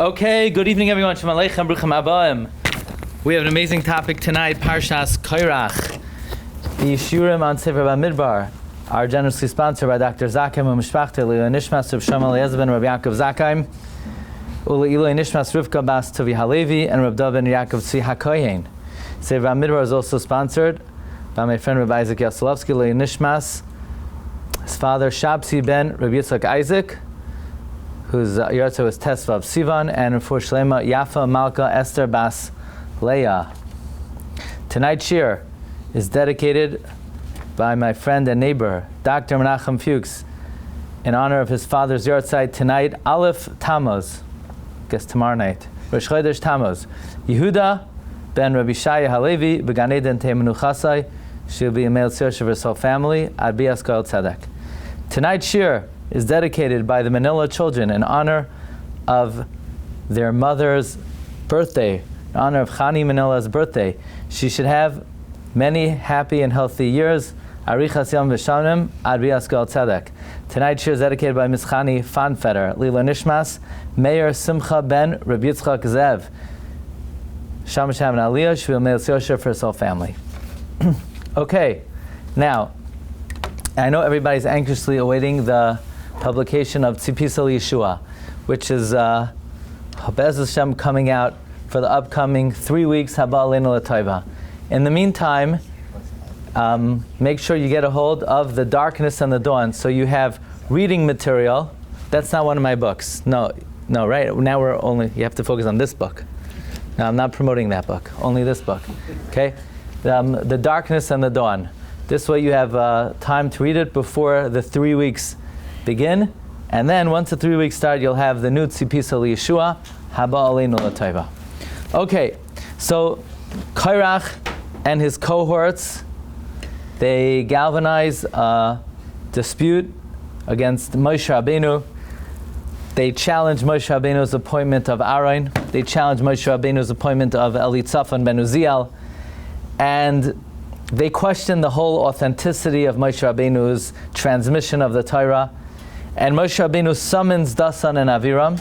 Okay, good evening everyone. Shalom Aleichem, Bruchim Abayim. We have an amazing topic tonight, Parshas Korach. The Shiurim on Sefer Bamidbar are generously sponsored by Dr. Zakheim u'Mishpachta Le'iloi Nishmas Reb Shlomo Eliezer ben Rabbi Yaakov Zakheim U'Le'iloi Nishmas Rivka Bas Tovi Halevi and Reb Dov ben Yaakov Tzvi HaKohen. Sefer Bamidbar is also sponsored by my friend Rabbi Isaac Yaselovsky Le'iloi Nishmas, his father Shabsi ben Rabbi Yitzchak Isaac, whose Yartza was Tesvav Sivan, and for Shlema Yafa Malka Esther Bas Leah. Tonight's shir is dedicated by my friend and neighbor, Dr. Menachem Fuchs, in honor of his father's Yartzeit tonight, Aleph Tammuz, I guess tomorrow night, Rosh Chodesh Tammuz. Yehuda ben Rabbi Shaya Halevi, Began Eden Teimenu Chasai, she'll be a male tzir for his whole family, Ad Bias Koel Tzedek. Tonight's shir is dedicated by the Manila children in honor of their mother's birthday, in honor of Chani Manila's birthday. She should have many happy and healthy years. Arichas Yom V'Shamim, Ad Bias Koel Tzedek. Tonight's shir is dedicated by Ms. Chani Fanfeder, Lila Nishmas, Meir Simcha ben Rabbi Yitzchak Zev. Shamash Ham and Aliyah, she will mail Tzir for his whole family. Okay, now, I know everybody's anxiously awaiting the publication of Tzipisa Yeshua, which is Bez Hashem coming out for the upcoming 3 weeks, Haba Aleinu L'Taiva. In the meantime, make sure you get a hold of The Darkness and the Dawn. So you have reading material. That's not one of my books. No, right? Now you have to focus on this book. No, I'm not promoting that book, only this book. Okay? The Darkness and the Dawn. This way you have time to read it before the 3 weeks begin, and then once the 3 weeks start, you'll have the new Tzipisa Yeshua, Haba Aleinu L'Taiva. Okay, so Korach and his cohorts, they galvanize a dispute against Moshe Rabbeinu. They challenge Moshe Rabbeinu's appointment of Aaron. They challenge Moshe Rabbeinu's appointment of Elitzaphan ben Uziel, and they question the whole authenticity of Moshe Rabbeinu's transmission of the Torah. And Moshe Rabbeinu summons Dasan and Aviram.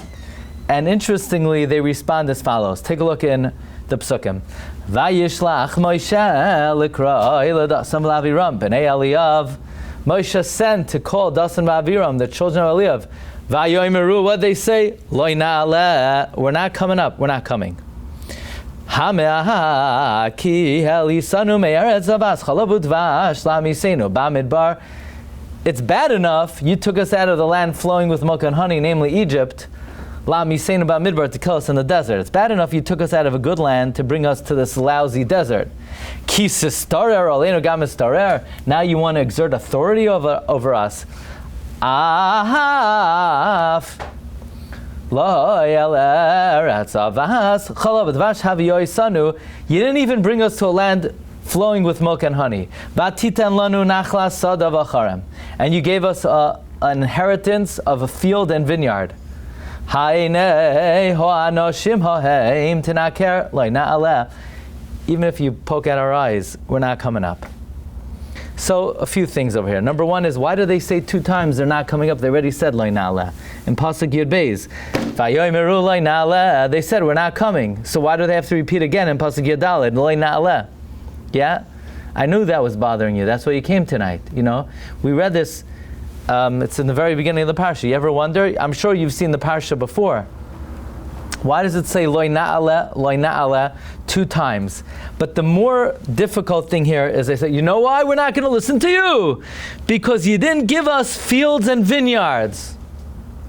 And interestingly, they respond as follows. Take a look in the Psukim. Vayishlach Moshe l'kroi l'Dasan v'Aviram b'nei Eliyav. Moshe sent to call Dasan v'Aviram, the children of Eliyav. Vayomeru, what they say? Loi na'aleh. We're not coming up. We're not coming. It's bad enough you took us out of the land flowing with milk and honey, namely Egypt, to kill us in the desert. It's bad enough you took us out of a good land to bring us to this lousy desert. Now you want to exert authority over us. You didn't even bring us to a land flowing with milk and honey. And you gave us an inheritance of a field and vineyard. Even if you poke at our eyes, we're not coming up. So, a few things over here. Number one is, why do they say 2 times they're not coming up? They already said Loi Na'aleh. In Pasuk Yud Beis, Vayomeru Loi Na'aleh, they said we're not coming. So why do they have to repeat again in Pasuk Yud Daled, Loi Na'aleh? Yeah? I knew that was bothering you. That's why you came tonight. You know? We read this, it's in the very beginning of the Parsha. You ever wonder? I'm sure you've seen the Parsha before. Why does it say Loi Na'aleh 2 times? But the more difficult thing here is they say, you know why we're not going to listen to you? Because you didn't give us fields and vineyards.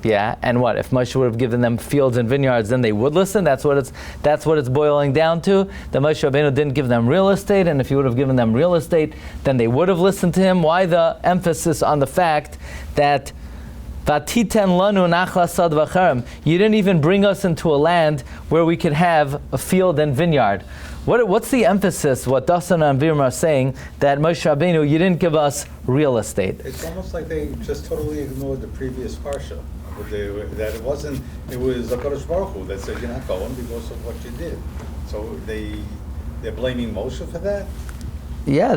Yeah, and what? If Moshe would have given them fields and vineyards, then they would listen? That's what it's boiling down to? That Moshe Rabbeinu didn't give them real estate, and if he would have given them real estate, then they would have listened to him? Why the emphasis on the fact that you didn't even bring us into a land where we could have a field and vineyard? What's the emphasis, what Dasan and Aviram are saying, that Moshe Rabbeinu, you didn't give us real estate? It's almost like they just totally ignored the previous parsha. It was HaKadosh Baruch Hu that said you're not going because of what you did. So they're blaming Moshe for that? Yeah,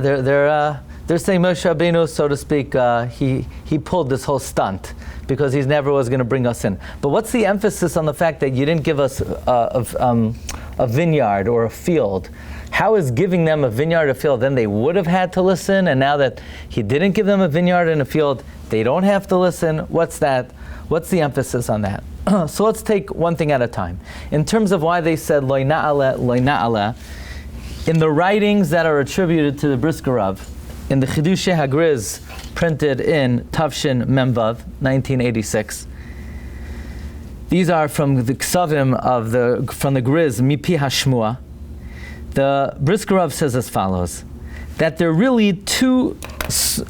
They're saying Moshe Rabbeinu, so to speak, he pulled this whole stunt because he never was going to bring us in. But what's the emphasis on the fact that you didn't give us a vineyard or a field? How is giving them a vineyard, a field, then they would have had to listen, and now that he didn't give them a vineyard and a field, they don't have to listen? What's that? What's the emphasis on that? So let's take one thing at a time. In terms of why they said loy na'aleh, loy na'aleh, in the writings that are attributed to the Brisker Rav, in the Chidushei HaGriz, printed in Tavshin Memvav, 1986, these are from the Ksavim from the Griz, Mipi Hashmua. The Brisker Rav says as follows, that there are really two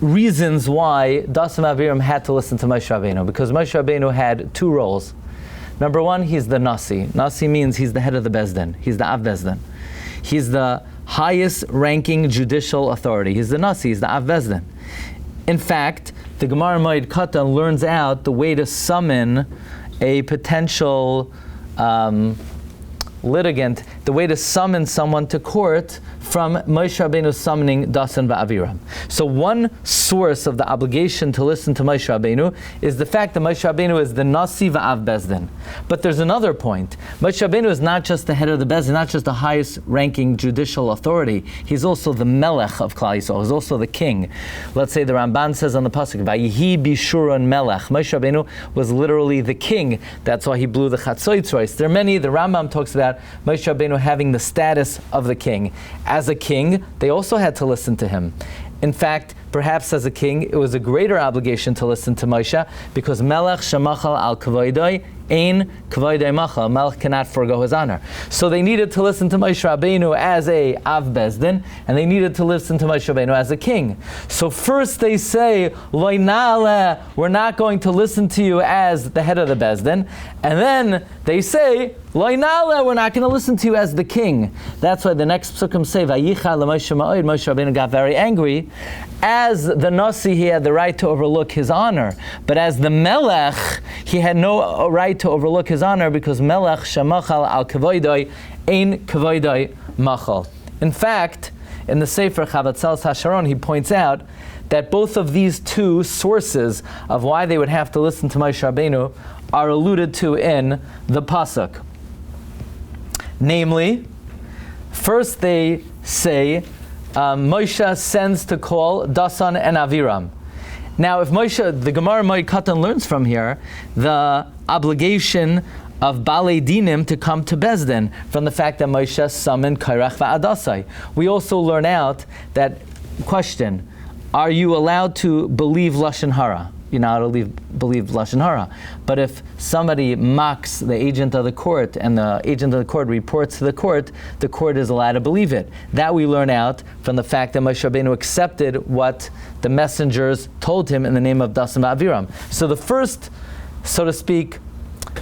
reasons why Dissent of Korach had to listen to Moshe Rabbeinu, because Moshe Rabbeinu had two roles. Number one, he's the Nasi. Nasi means he's the head of the Bezdin. He's the Av Bezdin. He's the highest ranking judicial authority. He's the Nasi, he's the Av Bezdin. In fact, the Gemara Moed Katan learns out the way to summon a potential litigant, the way to summon someone to court from Moshe Rabbeinu summoning Dasan va'aviram. So one source of the obligation to listen to Moshe Rabbeinu is the fact that Moshe Rabbeinu is the Nasi va'av Bezdin. But there's another point. Moshe Rabbeinu is not just the head of the Bezdin, not just the highest ranking judicial authority. He's also the Melech of Klal Yisrael. He's also the king. Let's say the Ramban says on the pasuk, Vayihi bishurun Melech. Moshe Rabbeinu was literally the king. That's why he blew the Chatzoitzros. There are many, the Rambam talks about Moshe Rabbeinu having the status of the king. As a king, they also had to listen to him. In fact, perhaps as a king, it was a greater obligation to listen to Moshe, because Melech shemachal al kavoidoi ein kavoidoi machal. Melech cannot forego his honor. So they needed to listen to Moshe Rabbeinu as a Av Bezdin, and they needed to listen to Moshe Rabbeinu as a king. So first they say, Loi na'aleh, we're not going to listen to you as the head of the Bezdin, and then they say, Loi na'aleh, we're not going to listen to you as the king. That's why the next psukim say, Vayicha l'Moshe ma'od, Moshe Rabbeinu got very angry. As the Nasi, he had the right to overlook his honor, but as the Melech, he had no right to overlook his honor, because Melech shemachal al kavoidoi ein kavoidoi machal. In fact, in the Sefer Chavatzel's Hasharon, he points out that both of these two sources of why they would have to listen to Moshe Rabbeinu are alluded to in the pasuk. Namely, first they say Moshe sends to call Dasan and Aviram. Now, if Moshe, the Gemara Moed Katan learns from here the obligation of Balei Dinim to come to Bezdin from the fact that Moshe summoned Korach va'Adasai. We also learn out that, question, are you allowed to believe Lashon Hara? You're not allowed to believe Lashon Hara. But if somebody mocks the agent of the court and the agent of the court reports to the court is allowed to believe it. That we learn out from the fact that Moshe Rabbeinu accepted what the messengers told him in the name of Dasan va'Aviram. So the first, so to speak,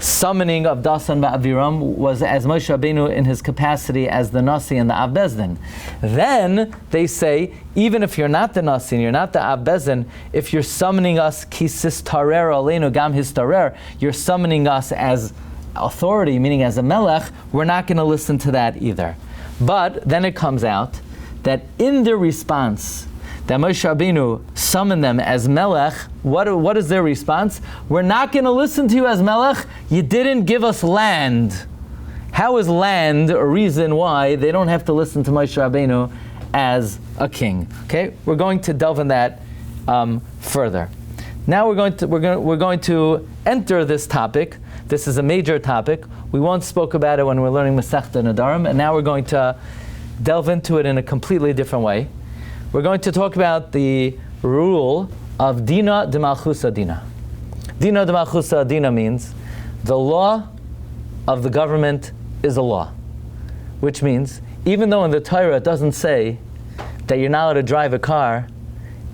summoning of Dasan va'Aviram was as Moshe Rabbeinu in his capacity as the Nasi and the Av Bezdin. Then they say, even if you're not the Nasi and you're not the Av Bezdin, if you're summoning us kisis tarer aleinu gam histarer, you're summoning us as authority, meaning as a Melech, we're not going to listen to that either. But then it comes out that in their response, that Moshe Rabbeinu summoned them as Melech, what is their response? We're not going to listen to you as Melech. You didn't give us land. How is land a reason why they don't have to listen to Moshe Rabbeinu as a king? Okay, we're going to delve in that further. Now we're going to enter this topic. This is a major topic. We once spoke about it when we were learning Masechta Nedarim, and now we're going to delve into it in a completely different way. We're going to talk about the rule of Dina de Malchusa Dina. Dina de Malchusa Dina means the law of the government is a law, which means even though in the Torah it doesn't say that you're not allowed to drive a car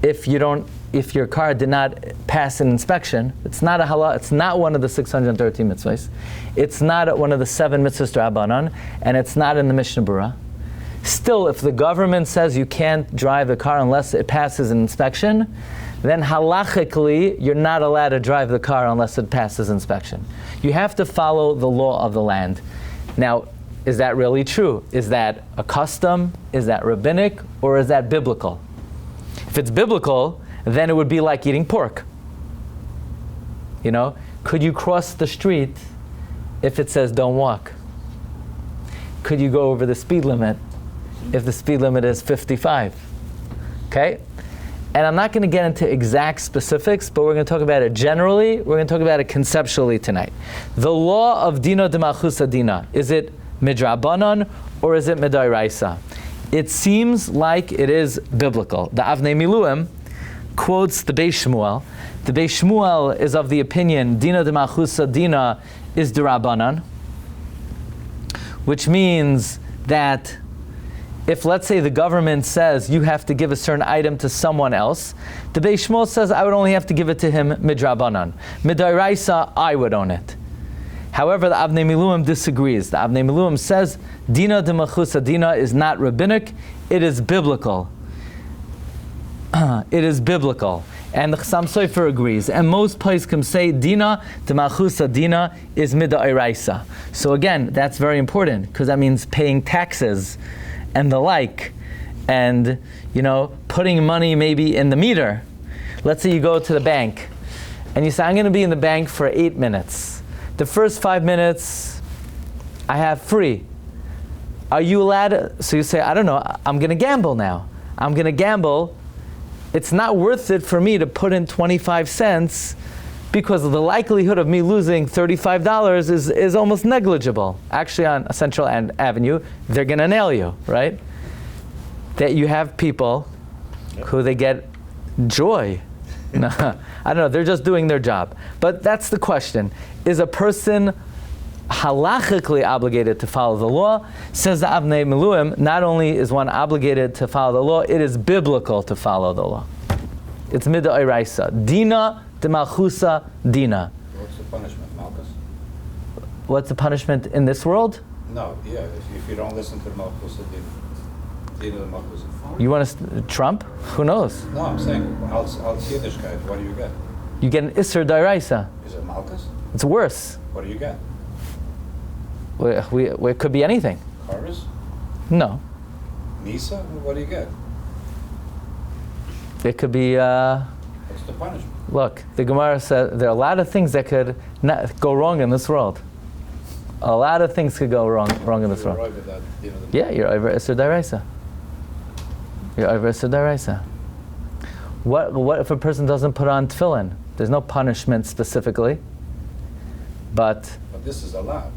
if your car did not pass an inspection, it's not a halal, it's not one of the 613 mitzvahs, it's not one of the 7 mitzvahs Rabbanan, and it's not in the Mishnah Berurah. Still, if the government says you can't drive the car unless it passes an inspection, then halachically, you're not allowed to drive the car unless it passes inspection. You have to follow the law of the land. Now, is that really true? Is that a custom? Is that rabbinic? Or is that biblical? If If it's biblical, then it would be like eating pork. You know, could you cross the street if it says don't walk? Could you go over the speed limit if the speed limit is 55? Okay? And I'm not going to get into exact specifics, but we're going to talk about it generally. We're going to talk about it conceptually tonight. The law of Dina de Malchusa Dina, is it midrabanan or is it midairaisa? It seems like it is biblical. The Avnei Miluim quotes the Beis Shmuel. The Beis Shmuel is of the opinion Dina de Malchusa Dina is derabanan, which means that if, let's say, the government says you have to give a certain item to someone else, the Beis Shmuel says I would only have to give it to him midrabanan. Midairaisa, I would own it. However, the Avnei Miluim disagrees. The Avnei Miluim says Dina de Malchusa Dina is not rabbinic, it is biblical. It is biblical. And the Chassam Sofer agrees. And most poskim say Dina de Malchusa Dina is midairaisa. So again, that's very important because that means paying taxes and the like, and putting money maybe in the meter. Let's say you go to the bank and you say, I'm going to be in the bank for 8 minutes. The first 5 minutes I have free. Are you allowed to? So you say, I don't know, I'm going to gamble now. I'm going to gamble. It's not worth it for me to put in 25 cents because the likelihood of me losing $35 is almost negligible. Actually, on Central Avenue, they're going to nail you, right? That you have people who they get joy. No, I don't know, they're just doing their job. But that's the question. Is a person halachically obligated to follow the law? Says the Avnei Miluim, not only is one obligated to follow the law, it is biblical to follow the law. It's midairaisa. Dina de Malchusa Dina. What's the punishment, Malchus? What's the punishment in this world? No, yeah, if you don't listen to the Malchusa Dina de Malchusa. You want to Trump? Who knows? No, I'm saying, als Yiddishkeit, what do you get? You get an Isser Dairaisa. Is it Malchus? It's worse. What do you get? It could be anything. Chorus? No. Nisa? What do you get? It could be... What's the punishment? Look, the Gemara says there are a lot of things that could not go wrong in this world. A lot of things could go wrong in this world. Yeah, you're over Isser Dairaisa. You're over Isser Dairaisa. What if a person doesn't put on tefillin? There's no punishment specifically. But this is a lav.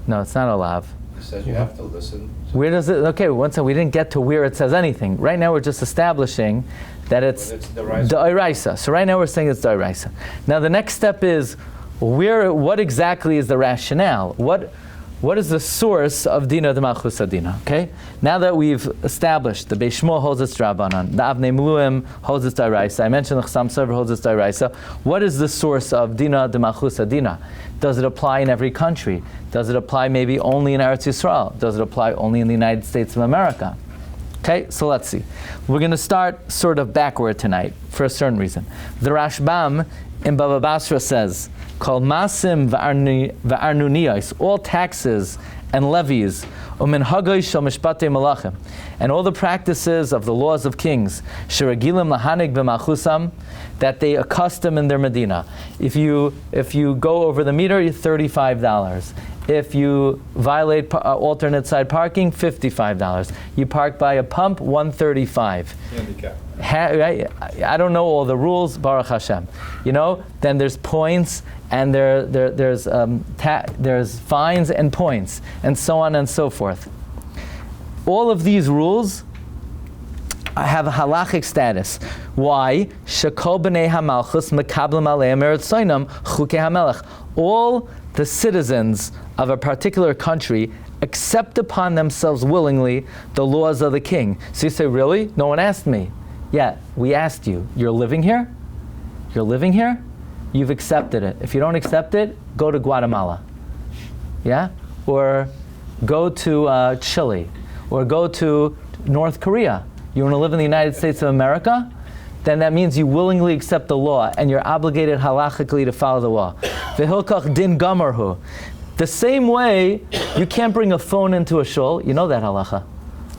No, it's not a lav. It says you have to listen. Where does it? Okay, one second. We didn't get to where it says anything. Right now, we're just establishing that it's da'iraisa. So right now, we're saying it's da'iraisa. Now, the next step is what exactly is the rationale? What is the source of Dina de Malchusa Dina? Okay. Now that we've established the Beis Shmuel holds its Rabbanan, the Avnei Miluim holds its da'iraisa. I mentioned the Chassam Sofer holds its da'iraisa. What is the source of Dina de Malchusa Dina? Does it apply in every country? Does it apply maybe only in Eretz Yisrael? Does it apply only in the United States of America? Okay, so let's see. We're going to start sort of backward tonight for a certain reason. The Rashbam in Baba Basra says, "Kol masim v'arnuniyos," all taxes and levies, umin hagoy shel mishpatei malachim, and all the practices of the laws of kings, sheragilim lahanig b'malchusam, that they accustom in their Medina. If you go over the meter, you're $35. If you violate alternate side parking, $55. You park by a pump, $135. Handicap. I don't know all the rules, Baruch Hashem. Then there's points, and there's fines and points, and so on and so forth. All of these rules have a halachic status. Why? Shekol b'nei hamalchus mekablim aleim eretzoinam chukei hamelech. All the citizens of a particular country accept upon themselves willingly the laws of the king. So you say, really? No one asked me. Yeah, we asked you. You're living here? You're living here? You've accepted it. If you don't accept it, go to Guatemala. Yeah? Or go to Chile. Or go to North Korea. You want to live in the United States of America? Then that means you willingly accept the law and you're obligated halachically to follow the law. V'hilkach din gamarhu. The same way, you can't bring a phone into a shul. You know that halacha.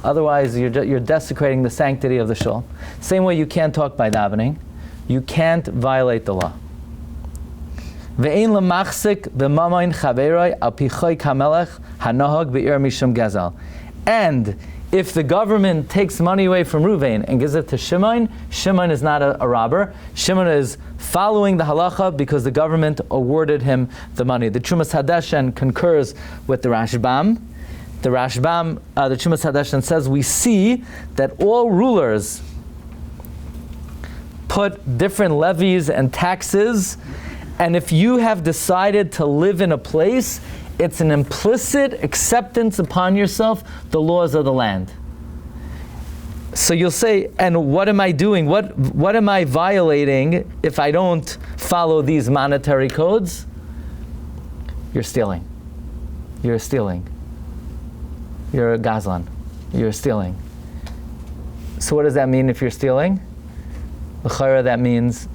Otherwise, you're desecrating the sanctity of the shul. Same way you can't talk by davening. You can't violate the law. Ve'ein lemachzik b'mamayin chaveroi al pichoy kamelech hanahog be'ir mishum gazal. And if the government takes money away from Ruvain and gives it to Shimon, Shimon is not a robber. Shimon is following the halacha because the government awarded him the money. The Trumas Hadeshen concurs with the Rashbam. The Trumas Hadeshen says, we see that all rulers put different levies and taxes, and if you have decided to live in a place, it's an implicit acceptance upon yourself, the laws of the land. So you'll say, and what am I doing? What am I violating if I don't follow these monetary codes? You're stealing. You're stealing. You're a gazlan. You're stealing. So what does that mean if you're stealing? L'chayra, that means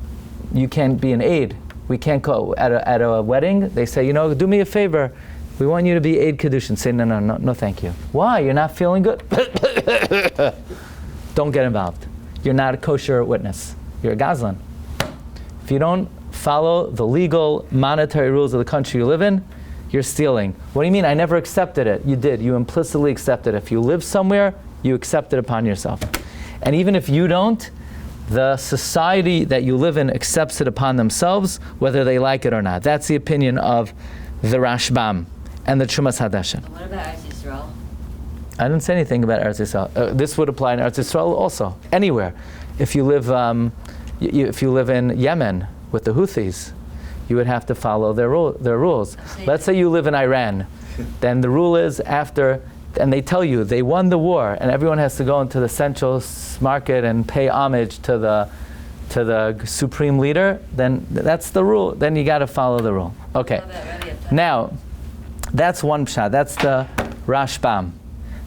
you can't be an aid. We can't go at a wedding. They say, do me a favor. We want you to be aid kedushin. Say, no, thank you. Why? You're not feeling good? Don't get involved. You're not a kosher witness. You're a gazlan. If you don't follow the legal monetary rules of the country you live in, you're stealing. What do you mean? I never accepted it. You did. You implicitly accepted it. If you live somewhere, you accept it upon yourself. And even if you don't, the society that you live in accepts it upon themselves, whether they like it or not. That's the opinion of the Rashbam and the Trumas Hadeshen. What about Eretz Yisrael? I didn't say anything about Eretz Yisrael. This would apply in Eretz Yisrael also. Anywhere. If you live, if you live in Yemen with the Houthis, you would have to follow their rules. Let's say you live in Iran, then the rule is after. And they tell you they won the war, and everyone has to go into the central market and pay homage to the supreme leader. Then that's the rule. Then you got to follow the rule. Okay. Now, that's one pshat. That's the Rashbam.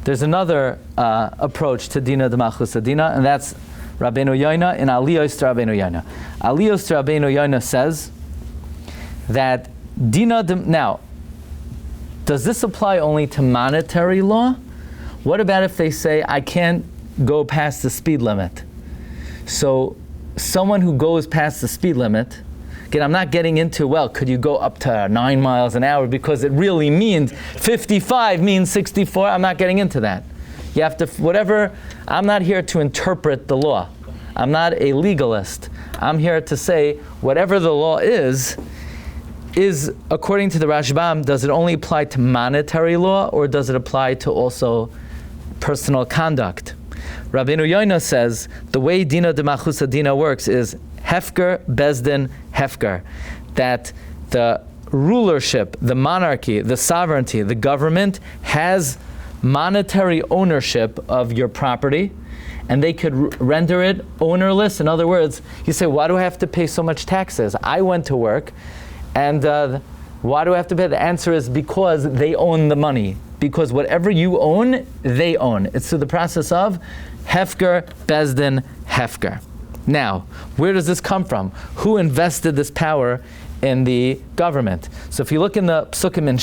There's another approach to Dina d'Malchus Dina, and that's Rabbeinu Yoina in Aliyos to Rabbeinu Yoina. Aliyos to Rabbeinu Yoina says that Dina now. Does this apply only to monetary law? What about if they say, I can't go past the speed limit? So someone who goes past the speed limit, again, I'm not getting into, could you go up to 9 miles an hour because it really means 55 means 64. I'm not getting into that. You have to, whatever, I'm not here to interpret the law. I'm not a legalist. I'm here to say whatever the law is according to the Rashbam, does it only apply to monetary law or does it apply to also personal conduct? Rabbeinu Yoina says the way Dina d'Malchus Dina works is hefker, bezdin, hefker. That the rulership, the monarchy, the sovereignty, the government has monetary ownership of your property, and they could render it ownerless. In other words, you say, why do I have to pay so much taxes? I went to work. And why do I have to pay? The answer is because they own the money. Because whatever you own, they own. It's through the process of hefker, bezdin, hefker. Now, where does this come from? Who invested this power in the government? So if you look in the psukim in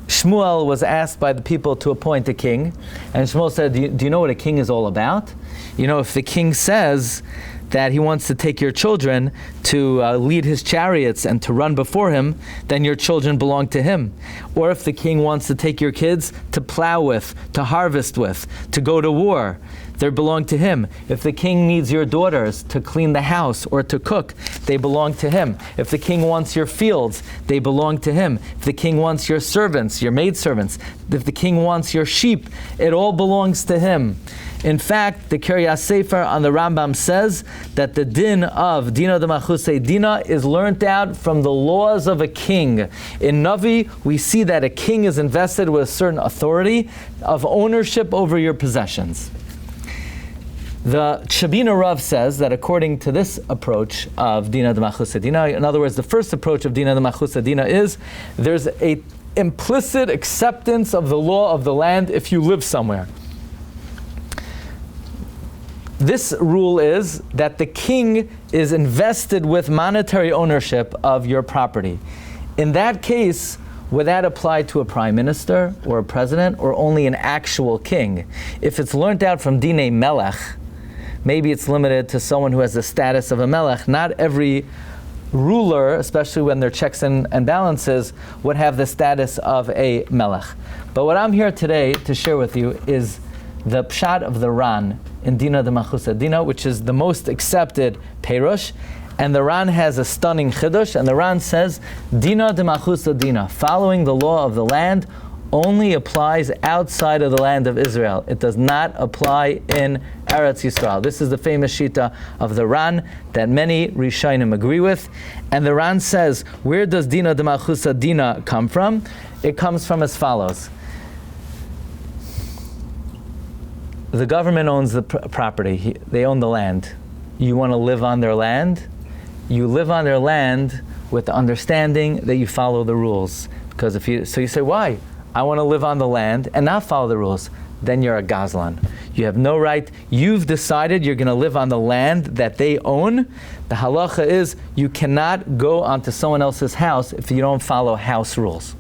Shmuel was asked by the people to appoint a king. And Shmuel said, do you know what a king is all about? If the king says that he wants to take your children to lead his chariots and to run before him, then your children belong to him. Or if the king wants to take your kids to plow with, to harvest with, to go to war, they belong to him. If the king needs your daughters to clean the house or to cook, they belong to him. If the king wants your fields, they belong to him. If the king wants your servants, your maidservants, if the king wants your sheep, it all belongs to him. In fact, the Kiryas Sefer on the Rambam says that the din of Dina d'Malchus Dina is learnt out from the laws of a king. In Navi, we see that a king is invested with a certain authority of ownership over your possessions. The Shabina Rav says that according to this approach of Dina d'Malchus Dina, in other words, the first approach of Dina d'Malchus Dina is there's a implicit acceptance of the law of the land if you live somewhere. This rule is that the king is invested with monetary ownership of your property. In that case, would that apply to a prime minister or a president or only an actual king? If it's learned out from Dine Melech, maybe it's limited to someone who has the status of a Melech. Not every ruler, especially when there are checks and balances, would have the status of a Melech. But what I'm here today to share with you is the pshat of the Ran in Dina de Machusa Dina, which is the most accepted Perush. And the Ran has a stunning chidush, and the Ran says, Dina de Machusa Dina, following the law of the land, only applies outside of the land of Israel. It does not apply in Eretz Yisrael. This is the famous Shita of the Ran that many Rishonim agree with. And the Ran says, where does Dina de Machusa Dina come from? It comes from as follows. The government owns the property. They own the land. You want to live on their land? You live on their land with the understanding that you follow the rules. Because you say, why? I want to live on the land and not follow the rules. Then you're a gazlan. You have no right. You've decided you're going to live on the land that they own. The halacha is you cannot go onto someone else's house if you don't follow house rules.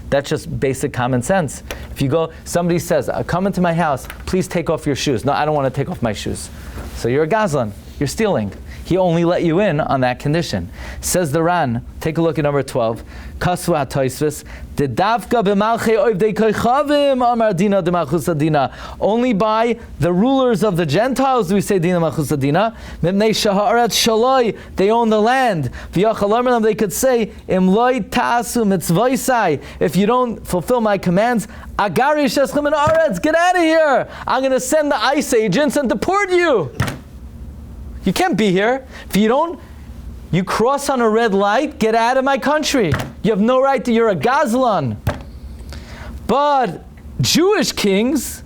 That's just basic common sense. If you go, somebody says, come into my house, please take off your shoes. No, I don't want to take off my shoes. So you're a gazlan. You're stealing. He only let you in on that condition. Says the Ran, take a look at number 12. Kasvu HaToisvis, Dedavka b'malchei oivdei koichavim amar Dina de Machusa Dina. Only by the rulers of the Gentiles do we say Dina Machusa Dina. Mimnei shaharat shaloi, they own the land. V'yachal they could say, Im loi ta'asu mitzvoisai, if you don't fulfill my commands, agarish eschem in aretz, get out of here. I'm going to send the ICE agents and deport you. You can't be here. If you cross on a red light, get out of my country. You have no right to, you're a gazlan. But Jewish kings,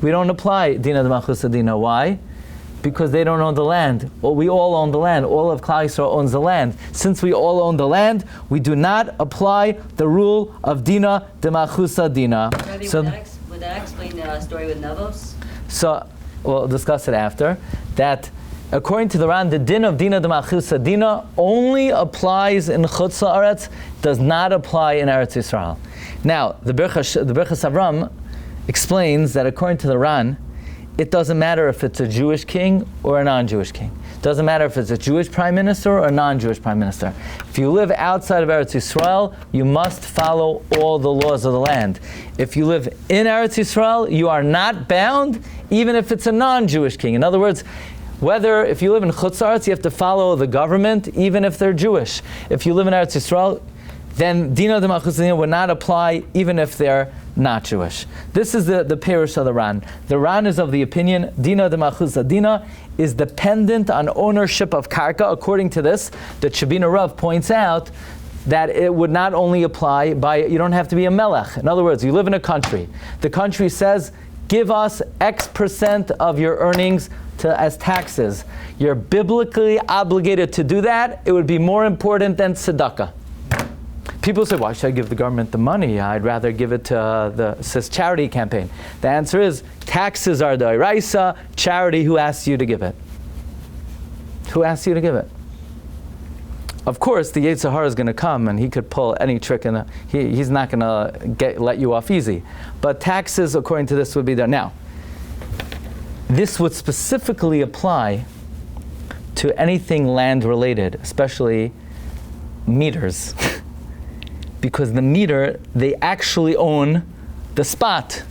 we don't apply Dina de Machusa Dina. Why? Because they don't own the land. Well, we all own the land. All of Klal Yisrael owns the land. Since we all own the land, we do not apply the rule of Dina de Machusa Dina. Rabbi, would that explain the story with Navos? So, we'll discuss it after. That according to the Ran, the din of Dina de Machusa Dina only applies in Chutz La'aretz, does not apply in Eretz Yisrael. Now, the Birchas Avram explains that according to the Ran, it doesn't matter if it's a Jewish king or a non-Jewish king. It doesn't matter if it's a Jewish prime minister or a non-Jewish prime minister. If you live outside of Eretz Yisrael, you must follow all the laws of the land. If you live in Eretz Yisrael, you are not bound, even if it's a non-Jewish king. In other words, whether if you live in Chutz La'aretz, you have to follow the government, even if they're Jewish. If you live in Eretz Yisrael, then Dina de Machusa Dina would not apply, even if they're not Jewish. This is the parish of the Ran. The Ran is of the opinion Dina de Machusa Dina is dependent on ownership of karka. According to this, the Shabina Rav points out that it would not only apply by, you don't have to be a melech. In other words, you live in a country. The country says, give us X% of your earnings as taxes. You're biblically obligated to do that. It would be more important than tzedakah. People say, why should I give the government the money? I'd rather give it to the charity campaign. The answer is, taxes are the iraisa, charity, who asks you to give it? Who asks you to give it? Of course, the Yetzer Hara is going to come and he could pull any trick, and he's not going to let you off easy. But taxes, according to this, would be there. Now, this would specifically apply to anything land-related, especially meters. Because the meter, they actually own the spot.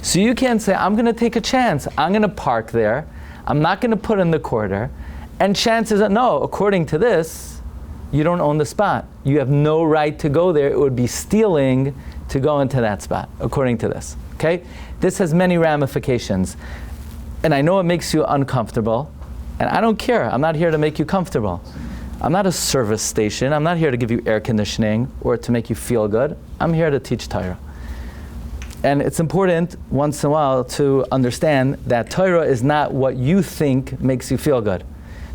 So you can't say, I'm going to take a chance. I'm going to park there. I'm not going to put in the quarter. And chances are, no, according to this, you don't own the spot. You have no right to go there. It would be stealing to go into that spot, according to this. Okay? This has many ramifications. And I know it makes you uncomfortable. And I don't care. I'm not here to make you comfortable. I'm not a service station. I'm not here to give you air conditioning or to make you feel good. I'm here to teach Torah. And it's important once in a while to understand that Torah is not what you think makes you feel good.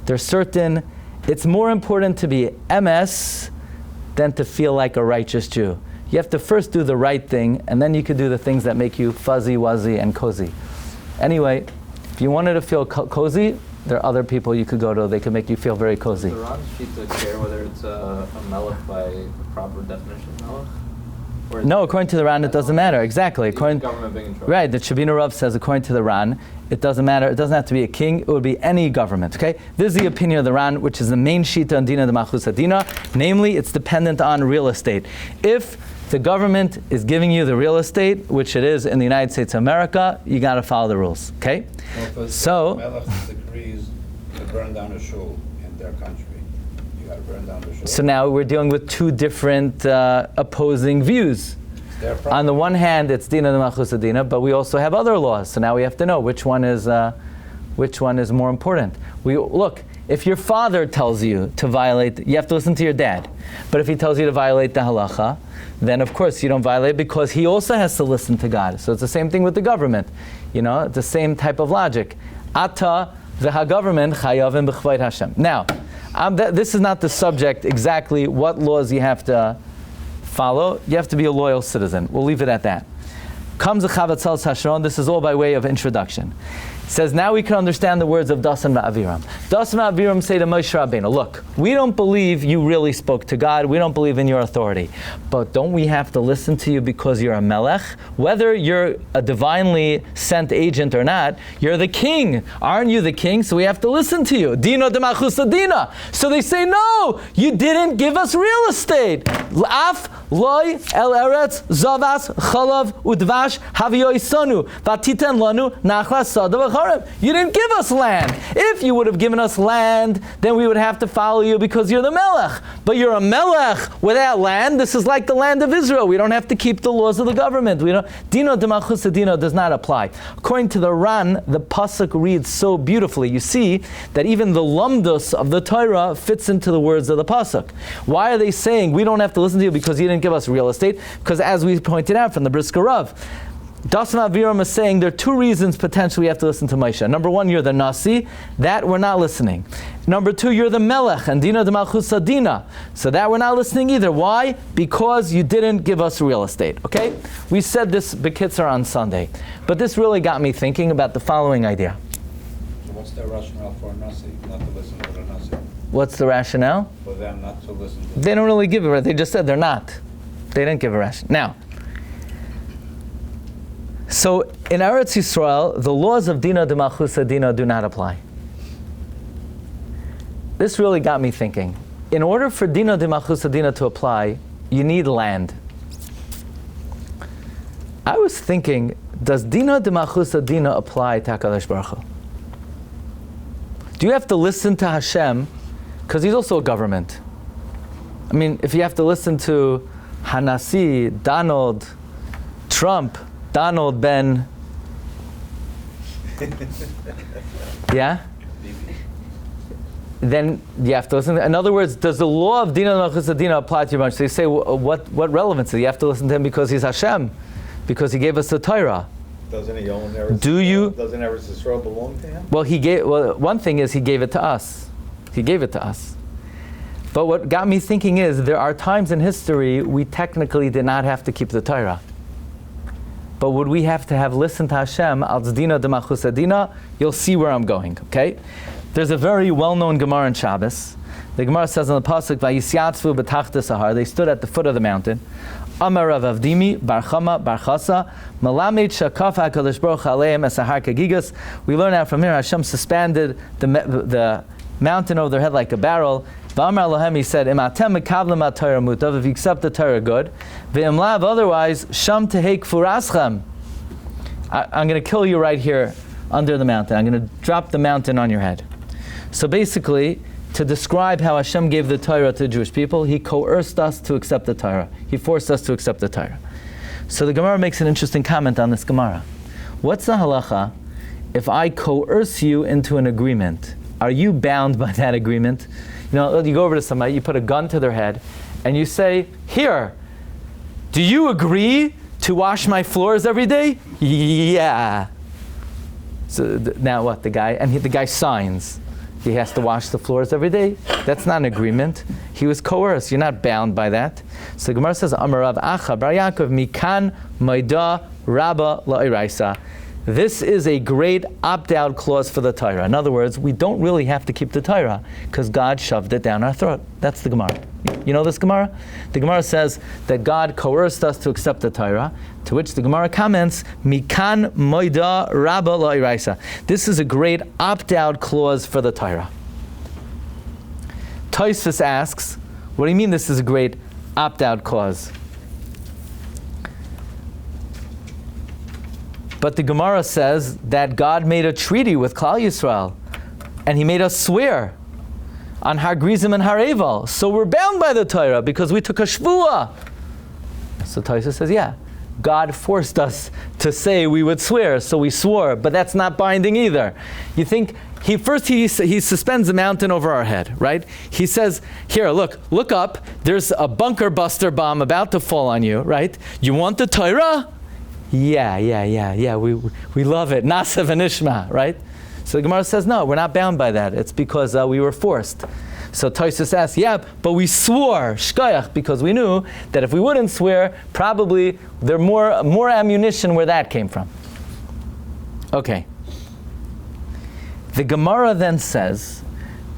It's more important to be MS than to feel like a righteous Jew. You have to first do the right thing, and then you can do the things that make you fuzzy, wuzzy, and cozy. Anyway, if you wanted to feel cozy, there are other people you could go to. They can make you feel very cozy. Does the Ran Shita care whether it's a melech by the proper definition of melech? No, according to the Ran, it doesn't matter. Exactly. According, government being in trouble. right, the Shabina Rav says, according to the Ran, it doesn't matter. It doesn't have to be a king. It would be any government. Okay. This is the opinion of the Ran, which is the main Shita on Dina de Machus Dina. Namely, it's dependent on real estate. If the government is giving you the real estate, which it is in the United States of America, you got to follow the rules. Okay. So. Melech decrees to burn down a shul in their country. You got to burn down the shul. So now we're dealing with two different opposing views. On the one hand, it's Dina de Machus Dina, but we also have other laws. So now we have to know which one is more important. Look, if your father tells you to violate, you have to listen to your dad. But if he tells you to violate the halacha, then of course you don't violate because he also has to listen to God. So it's the same thing with the government. It's the same type of logic. Ata v'ha-government chayavim b'chvayt Hashem. Now, this is not the subject exactly what laws you have to follow. You have to be a loyal citizen. We'll leave it at that. Comes the Chavatzal Sashron. This is all by way of introduction. It says, now we can understand the words of Dasan Va'aviram. Dasan Va'aviram say to Moshe Rabbeinu, look, we don't believe you really spoke to God. We don't believe in your authority. But don't we have to listen to you because you're a melech? Whether you're a divinely sent agent or not, you're the king. Aren't you the king? So we have to listen to you. Dina de Machus Dina. So they say, no, you didn't give us real estate. Af loy el eretz zavas chalav udvash haviyoisanu vatiten lanu nachlas sada. You didn't give us land. If you would have given us land, then we would have to follow you because you're the melech. But you're a melech without land. This is like the land of Israel. We don't have to keep the laws of the government. Dina de Machus Dina does not apply. According to the Ran, the pasuk reads so beautifully. You see that even the lumdus of the Torah fits into the words of the pasuk. Why are they saying we don't have to listen to you because you didn't give us real estate? Because as we pointed out from the Brisker Rav, Dasan Aviram is saying there are two reasons potentially we have to listen to Moshe. Number one, you're the Nasi, that we're not listening. Number two, you're the Melech, and Dina de Malchus Dina, so that we're not listening either. Why? Because you didn't give us real estate. Okay? We said this Bekitzer on Sunday, but this really got me thinking about the following idea. So what's their rationale for a Nasi, not to listen to the Nasi? What's the rationale? For them not to listen to They don't really give it. They just said they're not. They didn't give a rationale. Now, so in Eretz Yisrael, the laws of Dina de Malchus Dina do not apply. This really got me thinking. In order for Dina de Malchus Dina to apply, you need land. I was thinking, does Dina de Malchus Dina apply to HaKadosh Baruch Hu? Do you have to listen to Hashem? Because he's also a government. I mean, if you have to listen to HaNasi, Donald Trump, Donald Ben, yeah? Then you have to listen. In other words, does the law of Dina Malchus Dina apply to you much? So you say, what relevance? You have to listen to him because he's Hashem, because he gave us the Torah. Doesn't he own Eretz? Doesn't Eretz Yisrael belong to him? Well, one thing is he gave it to us. He gave it to us. But what got me thinking is there are times in history we technically did not have to keep the Torah. But would we have to have listened to Hashem, als Dina de Malchus Dina? You'll see where I'm going, okay? There's a very well-known Gemara in Shabbos. The Gemara says on the pasuk, "Vayisyatzvu b'tachtas sahar." They stood at the foot of the mountain. Amar Rav Avdimi bar Chama bar Chasa Malamed Shakaf HaKadosh Baruch Aleim Esahar Kagigas. We learn out from here Hashem suspended the mountain over their head like a barrel. V'amar Lahem, he said, "Imatem mekavlim ha'Torah mutav." If you accept the Torah, good. V'imlav, otherwise, sham tehei kfuraschem. I'm going to kill you right here under the mountain. I'm going to drop the mountain on your head. So basically, to describe how Hashem gave the Torah to the Jewish people, He coerced us to accept the Torah. He forced us to accept the Torah. So the Gemara makes an interesting comment on this Gemara. What's the halacha if I coerce you into an agreement? Are you bound by that agreement? You go over to somebody, you put a gun to their head, and you say, "Here, do you agree to wash my floors every day?" Yeah. So now what? The guy signs. He has to wash the floors every day. That's not an agreement. He was coerced. You're not bound by that. So Gemara says, "Amar Rav Acha bar Yaakov mikan maida rabba la'iraisa." This is a great opt-out clause for the Torah. In other words, we don't really have to keep the Torah because God shoved it down our throat. That's the Gemara. You know this Gemara? The Gemara says that God coerced us to accept the Torah, to which the Gemara comments, Mikan moida rabba la'iraisa. This is a great opt-out clause for the Torah. Tosfos asks, what do you mean this is a great opt-out clause? But the Gemara says that God made a treaty with Klal Yisrael, and He made us swear on Har Grizim and Har Eval. So we're bound by the Torah because we took a shvuah. So Tosfos says, yeah, God forced us to say we would swear, so we swore, but that's not binding either. You think, he suspends a mountain over our head, right? He says, here, look up, there's a bunker buster bomb about to fall on you, right? You want the Torah? Yeah, we love it. Nasa v'nishma, right? So the Gemara says, no, we're not bound by that. It's because we were forced. So Tosfos asks, yeah, but we swore, shkoyach, because we knew that if we wouldn't swear, probably there's more ammunition where that came from. Okay. The Gemara then says,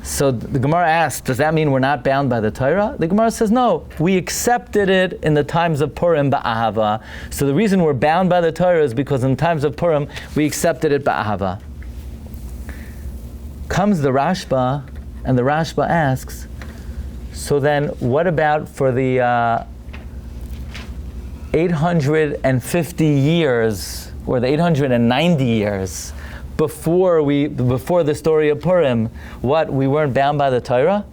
so the Gemara asks, does that mean we're not bound by the Torah? The Gemara says, no, we accepted it in the times of Purim ba'ahava. So the reason we're bound by the Torah is because in times of Purim, we accepted it ba'ahava. Comes the Rashba, and the Rashba asks, so then what about for the 850 years, or the 890 years, before the story of Purim, we weren't bound by the Torah?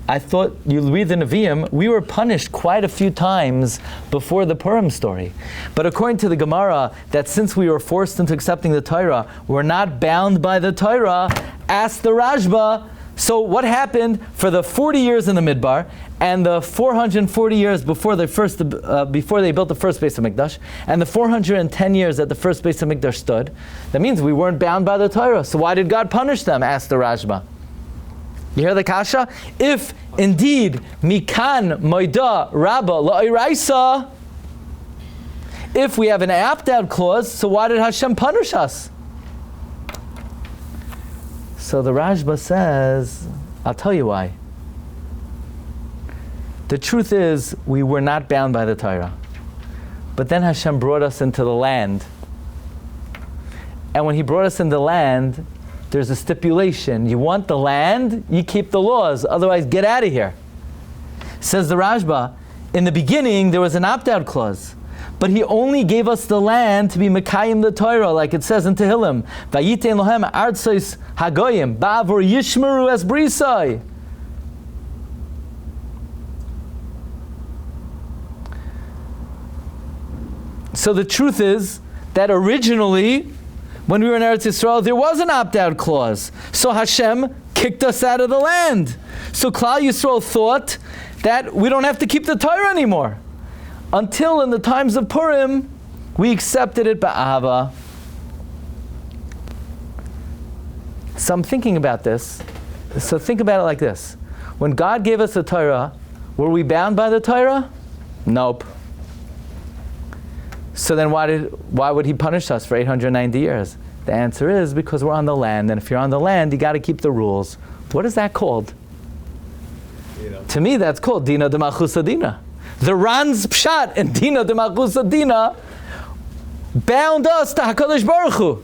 I thought, you read the Nevi'im, we were punished quite a few times before the Purim story. But according to the Gemara, that since we were forced into accepting the Torah, we're not bound by the Torah, asked the Rashba, so what happened for the 40 years in the Midbar and the 440 years before they built the first Beis HaMikdash and the 410 years that the first Beis HaMikdash stood? That means we weren't bound by the Torah. So why did God punish them? Asked the Rashba. You hear the kasha? If indeed mikan moida rabba la'iraisa, if we have an opt-out clause, so why did Hashem punish us? So the Rashba says, I'll tell you why. The truth is, we were not bound by the Torah. But then Hashem brought us into the land. And when He brought us into the land, there's a stipulation. You want the land, you keep the laws. Otherwise, get out of here. Says the Rashba, in the beginning, there was an opt-out clause. But He only gave us the land to be Mekayim the Torah, like it says in Tehillim. Vayitein lohem artsos hagoyim, ba'avor yishmeru es brisai. So the truth is that originally, when we were in Eretz Yisrael, there was an opt-out clause. So Hashem kicked us out of the land. So Klal Yisrael thought that we don't have to keep the Torah anymore. Until in the times of Purim, we accepted it ba'ahava. So I'm thinking about this. So think about it like this. When God gave us the Torah, were we bound by the Torah? Nope. So then why would He punish us for 890 years? The answer is because we're on the land, and if you're on the land, you got to keep the rules. What is that called? To me, that's called Dina de Malchusa Dina. The Ran's Pshat and Dina de Malchusa Dina bound us to HaKadosh Baruch Hu.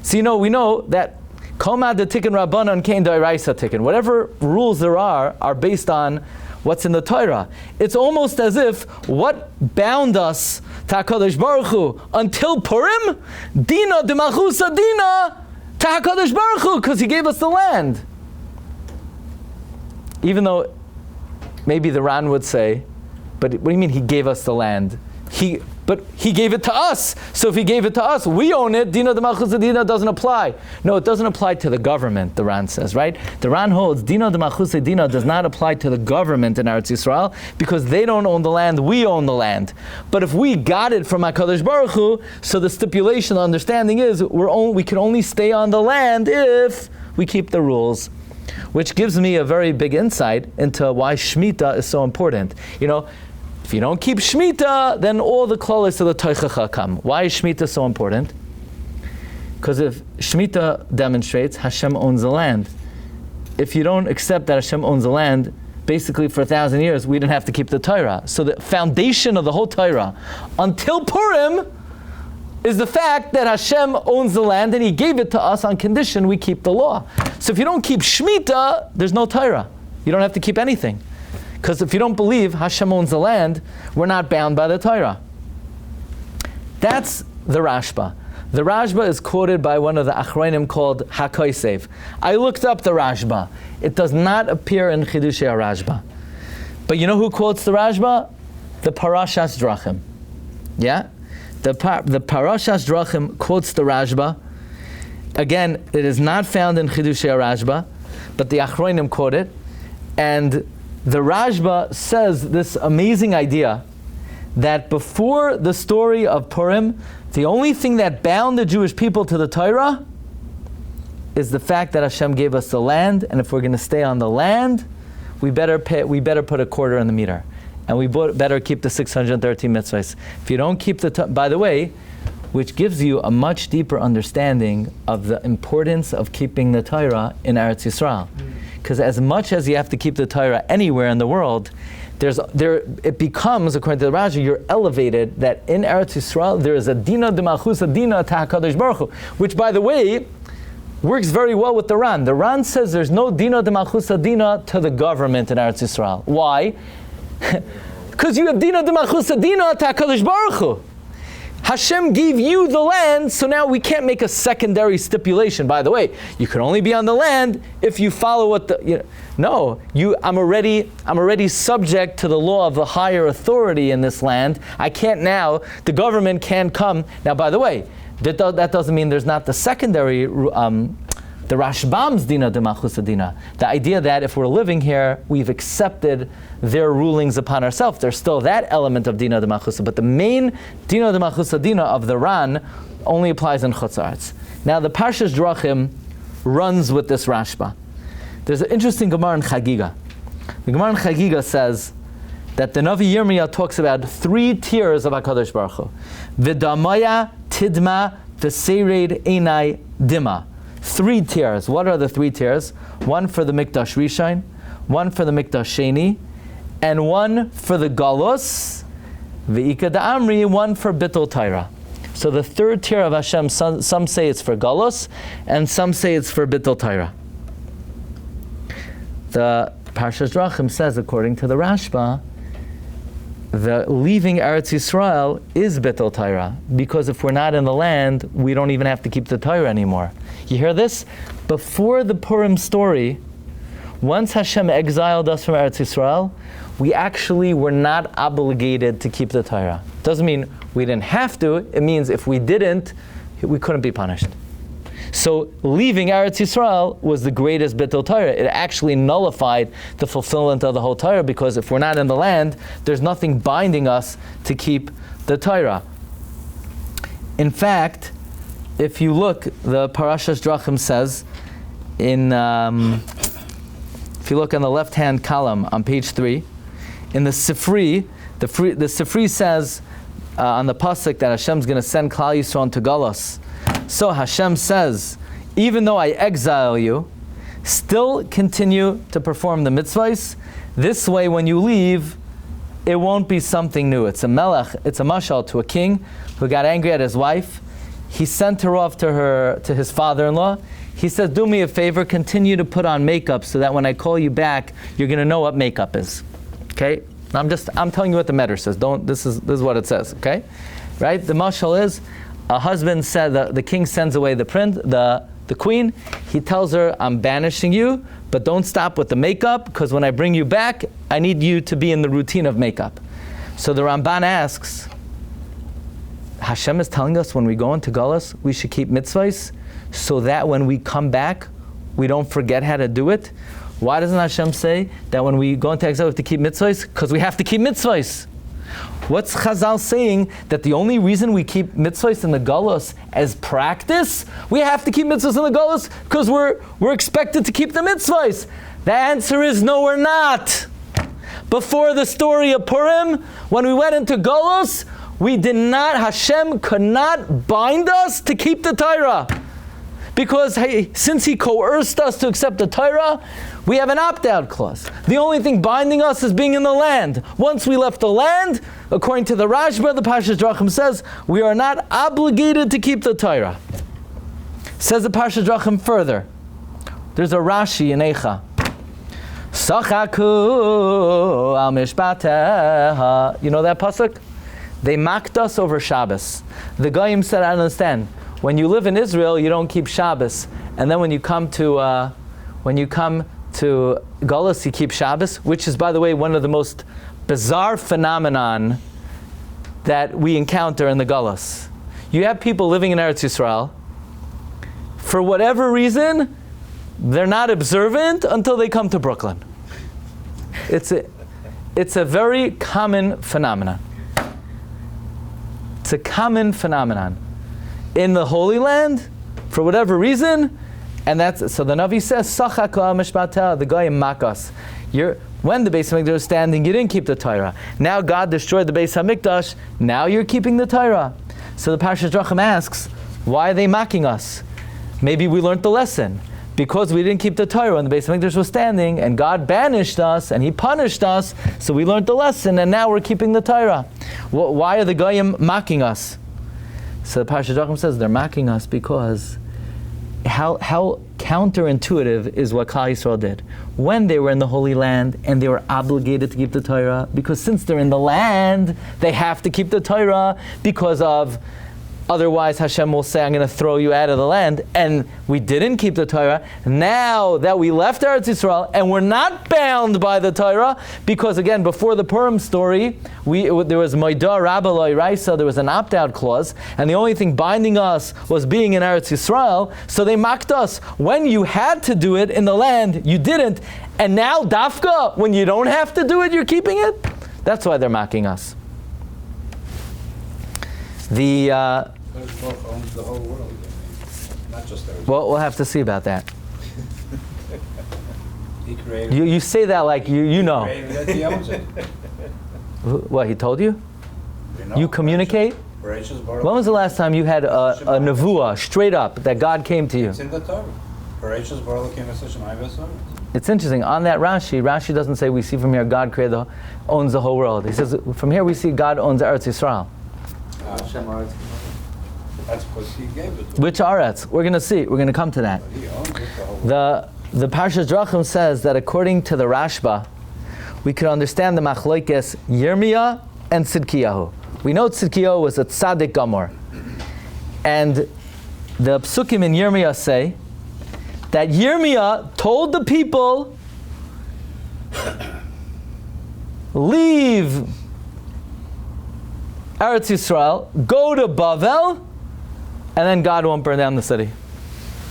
So we know that Kol Mad Tikkun Rabbanan Kein D'Oraisa Tikkun. Whatever rules there are based on what's in the Torah. It's almost as if what bound us to HaKadosh Baruch Hu until Purim, Dina de Malchusa Dina to HaKadosh Baruch Hu, because He gave us the land. Even though maybe the Ran would say, but what do you mean He gave us the land? But He gave it to us. So if He gave it to us, we own it. Dina de Malchusa Dina doesn't apply. No, it doesn't apply to the government, the Ran says, right? The Ran holds Dina de Malchusa Dina does not apply to the government in Eretz Yisrael because they don't own the land, we own the land. But if we got it from HaKadosh Baruch Hu, so the stipulation, the understanding is we can only stay on the land if we keep the rules. Which gives me a very big insight into why Shmita is so important. If you don't keep Shmita, then all the klolis of the Toichacha come. Why is Shmita so important? Because if Shmita demonstrates, Hashem owns the land. If you don't accept that Hashem owns the land, basically for 1,000 years, we didn't have to keep the Torah. So the foundation of the whole Torah, until Purim, is the fact that Hashem owns the land and He gave it to us on condition we keep the law. So if you don't keep Shmita, there's no Torah. You don't have to keep anything. Because if you don't believe Hashem owns the land, we're not bound by the Torah. That's the Rashba. The Rashba is quoted by one of the Achronim called HaKoisev. I looked up the Rashba. It does not appear in Chidushei HaRashba. But you know who quotes the Rashba? The Parashas Drachim. Yeah? The Parashas Drachim quotes the Rashba. Again, it is not found in Chidushei HaRashba, but the Achronim quote it. And the Rashba says this amazing idea that before the story of Purim, the only thing that bound the Jewish people to the Torah is the fact that Hashem gave us the land, and if we're going to stay on the land, we better put a quarter in the meter, and we better keep the 613 mitzvahs. If you don't keep by the way, which gives you a much deeper understanding of the importance of keeping the Torah in Eretz Yisrael. Because as much as you have to keep the Torah anywhere in the world, it becomes, according to the Rashi, you're elevated that in Eretz Yisrael there is a Dina de Malchus, a Dina ta HaKadosh Baruch Hu, which, by the way, works very well with the Ran. The Ran says there's no Dina de Malchus, a Dina to the government in Eretz Yisrael. Why? Because you have Dina de Malchus, a Dina ta HaKadosh Baruch Hu. Hashem gave you the land, so now we can't make a secondary stipulation. By the way, you can only be on the land if you follow what the... I'm already subject to the law of the higher authority in this land. I can't now, the government can't come. Now, by the way, that doesn't mean there's not the secondary, the Rashbam's Dina de Malchus Dina. The idea that if we're living here, we've accepted their rulings upon ourselves. There's still that element of Dina de Malchus, but the main Dina de Malchus Dina of the Ran only applies in Chutz La'aretz. Now the Parshas Drachim runs with this Rashba. There's an interesting Gemara in Chagiga. The Gemara in Chagiga says that the Navi Yirmiyah talks about 3 tiers of HaKadosh Baruch Hu. V'damaya tidma v'sered einai dima. 3 tiers. What are the 3 tiers? One for the Mikdash Rishon, one for the Mikdash Sheni, and one for the Galus, V'ika da'amri, one for Bittul Torah. So the 3rd tier of Hashem, some say it's for Galus, and some say it's for Bittul Torah. The Parshas Drachim says, according to the Rashba, the leaving Eretz Yisrael is Bittul Torah, because if we're not in the land, we don't even have to keep the Torah anymore. You hear this? Before the Purim story, once Hashem exiled us from Eretz Yisrael, we actually were not obligated to keep the Torah. Doesn't mean we didn't have to, it means if we didn't, we couldn't be punished. So leaving Eretz Yisrael was the greatest Bittul Torah. It actually nullified the fulfillment of the whole Torah, because if we're not in the land, there's nothing binding us to keep the Torah. In fact, if you look, the Parashas Drachim says, if you look on the left-hand column on page 3, in the Sifri, the Sifri says on the pasuk that Hashem's going to send Klal Yisrael to Galus. So Hashem says, even though I exile you, still continue to perform the mitzvahs. This way, when you leave, it won't be something new. It's a melech, it's a mashal to a king who got angry at his wife. He sent her off to his father-in-law. He says, do me a favor, continue to put on makeup so that when I call you back, you're going to know what makeup is. Okay? I'm telling you what the Medrash says. This is what it says. Okay? Right? The mashal is, a husband said, the king sends away the queen. He tells her, I'm banishing you, but don't stop with the makeup, because when I bring you back, I need you to be in the routine of makeup. So the Ramban asks, Hashem is telling us when we go into Galus, we should keep mitzvahs, so that when we come back, we don't forget how to do it. Why doesn't Hashem say that when we go into exile, we have to keep mitzvahs? Because we have to keep mitzvahs. What's Chazal saying? That the only reason we keep mitzvahs in the Galus as practice, we have to keep mitzvahs in the Galus because we're expected to keep the mitzvahs. The answer is no, we're not. Before the story of Purim, when we went into Galus, Hashem could not bind us to keep the Torah. Because hey, since he coerced us to accept the Torah, we have an opt-out clause. The only thing binding us is being in the land. Once we left the land, according to the Rashba, the Parshas Drachim says, we are not obligated to keep the Torah. Says the Parshas Drachim further. There's a Rashi in Eicha. Sachaku al mishpateha. You know that pasuk? They mocked us over Shabbos. The Goyim said, I don't understand. When you live in Israel, you don't keep Shabbos, and then when you come to Golus, you keep Shabbos, which is, by the way, one of the most bizarre phenomenon that we encounter in the Golus. You have people living in Eretz Yisrael. For whatever reason, they're not observant until they come to Brooklyn. It's a very common phenomenon. It's a common phenomenon in the Holy Land, for whatever reason, and that's so. The Navi says, "Sachak mishpatel." The guy mock us. When the Beis Hamikdash was standing, you didn't keep the Torah. Now God destroyed the Beis Hamikdash. Now you're keeping the Torah. So the Parshas Drachim asks, why are they mocking us? Maybe we learned the lesson. Because we didn't keep the Torah when the Beis Hamikdash was standing, and God banished us, and He punished us, so we learned the lesson, and now we're keeping the Torah. Why are the Goyim mocking us? So the Parashat Drachim says they're mocking us because how counterintuitive is what Klal Yisrael did. When they were in the Holy Land, and they were obligated to keep the Torah, because since they're in the land, they have to keep the Torah because of... Otherwise, Hashem will say, I'm going to throw you out of the land. And we didn't keep the Torah. Now that we left Eretz Yisrael, and we're not bound by the Torah, because again, before the Purim story, there was Moidah Rabba Raisa, there was an opt-out clause, and the only thing binding us was being in Eretz Yisrael, so they mocked us. When you had to do it in the land, you didn't. And now, Dafka, when you don't have to do it, you're keeping it? That's why they're mocking us. Baruch owns the whole world, not just Eretz. Well, we'll have to see about that. He created. You say that like you know. He created it, he owns it. What, he told you? You communicate? Parachim Baruch. When was the last time you had a nevuah, straight up, that God came to you? It's in the Torah. Parachim Baruch came as Shmita. It's interesting. On that Rashi doesn't say we see from here God owns the whole world. He says from here we see God owns Eretz Yisrael. That's because He gave it to Which Aretz? We're going to see. We're going to come to that. He owns it, the whole world. The Parshas Drachim says that according to the Rashba, we could understand the Machlokes Yirmiyah and Tzidkiyahu. We know Tzidkiyahu was a tzaddik gamor. And the psukim in Yirmiyah say that Yirmiyah told the people, leave Eretz Yisrael, go to Bavel, and then God won't burn down the city.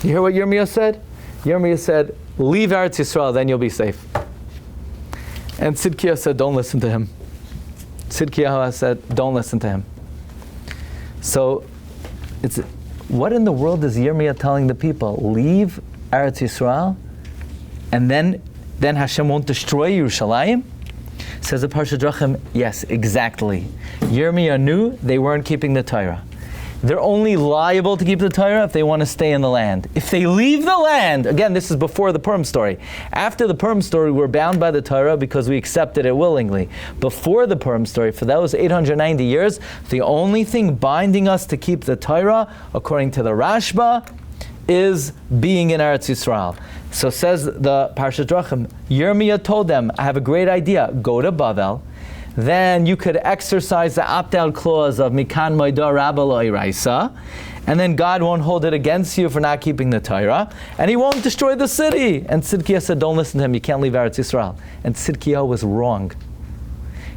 You hear what Yirmiyah said? Yirmiyah said, leave Eretz Yisrael, then you'll be safe. And Tzidkiyahu said, don't listen to him. Tzidkiyahu said, don't listen to him. So, what in the world is Yirmiyah telling the people? Leave Eretz Yisrael, and then Hashem won't destroy Yerushalayim? Says the Parashat Drachim, yes, exactly. Yirmiyah knew they weren't keeping the Torah. They're only liable to keep the Torah if they want to stay in the land. If they leave the land, again, this is before the Purim story. After the Purim story, we're bound by the Torah because we accepted it willingly. Before the Purim story, for those 890 years, the only thing binding us to keep the Torah, according to the Rashba, is being in Eretz Yisrael. So says the Parashat Drachim, Yirmiyah told them, I have a great idea, go to Bavel, then you could exercise the opt-out clause of Mikan Moidah Rabba Raisa, and then God won't hold it against you for not keeping the Torah, and He won't destroy the city. And Tzidkiyahu said, don't listen to him, you can't leave Eretz Yisrael. And Tzidkiyahu was wrong.